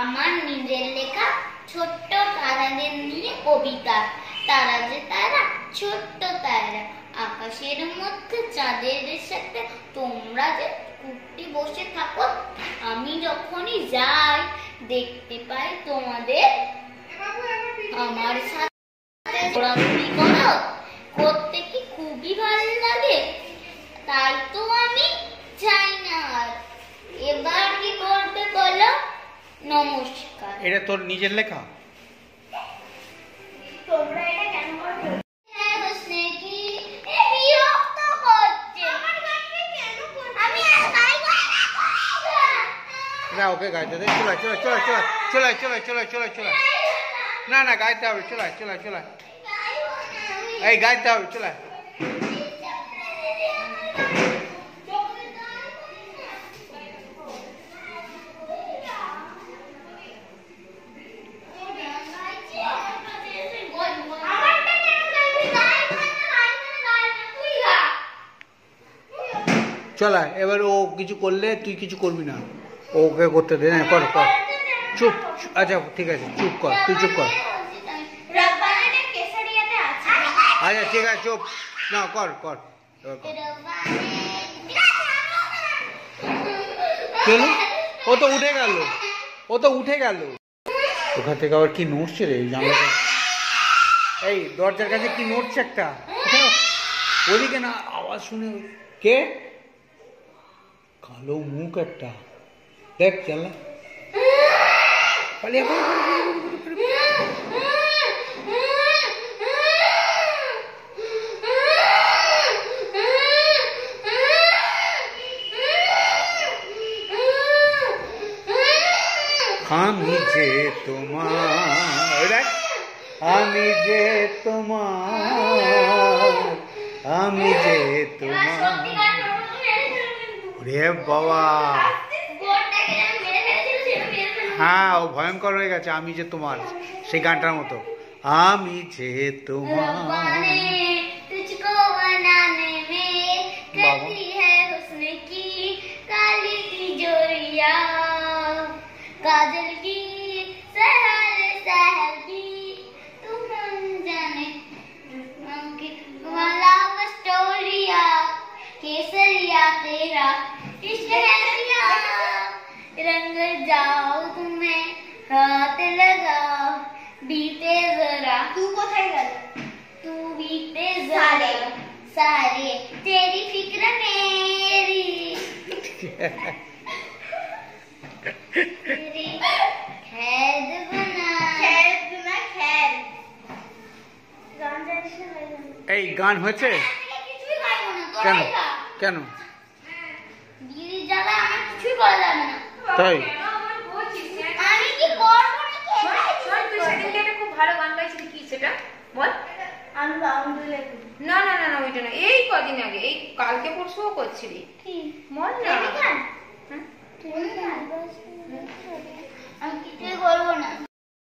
আমার নিজের লেখা ছোট্ট তারাদের নিয়ে কবিতা। তারা যে তারা, ছোট্ট তারা, আকাশের মধ্যে চাঁদের সাথে তোমরা যে কুট্টি বসে থাকো। আমি যখনই যাই দেখতে পাই তোমাদের আমার সাথে ঘোরাঘুরি করো, করতে কি খুবই ভালো লাগে। তাই তো আমি চাই না আর। এবার কি করবে বলো? নমস্কার। এটা তোর নিজের লেখা? তোমরা এটা কেন করছো? হ্যাঁ হোসনে কি এ বিরক্ত করছে। আমার গানটা কেন করছো? আমি আর গাই না। না ওকে গাইতে দে। চলে চলে চলে চলে চলে চলে চলে চলে। না না গাইতে হবে। চলে চলে চলে। এই গাইতে হবে। চলে। চলা এবার ও কিছু করলে তুই কিছু করবি না, ওকে করতে দে। কর কর চুপ। আচ্ছা ঠিক আছে চুপ কর, তুই চুপ কর। আচ্ছা ঠিক আছে চুপ। না কর কর। কেন? ও তো উঠে গেল, ও তো উঠে গেল। ওখান থেকে আবার কি নড়ছে রে জানলা? এই দরজার কাছে কি নড়ছে একটা? ওদিকে না, আওয়াজ শুনে। কে? কালো মুখ একটা, দেখ জানলা। পালিয়ে আমি যে তোমার, আমি যে তোমার, আমি যে তোমার। রে বাবা, হ্যাঁ ও ভয়ঙ্কর হয়ে গেছে। আমি যে তোমার, সেই গানটার মতো। আমি যে তোমার। काजल की सहर सहर की तुम जाने लव स्टोरिया केसरिया तेरा इश्क है दरिया रंग जाओ तुम्हें हाथ लगाओ बीते जरा तू कोথায় গেল तू बीते जरा सारे तेरी फिक्र मेरी खैद बना खैद এই গান হয়েছে কেন? কেন দিদি জ্বালা আমার কিছুই করা যাবে না। তাই আমি কি করব তুই সেদিনকে একটা খুব ভালো গান গাইছিলি, কি সেটা বল? আমি বাউন্ডুলে না না না না ওইটা না, এই কদিন আগে, এই কালকে পরশুও করছিলি। কি বল না। আমি কিছুই করব না।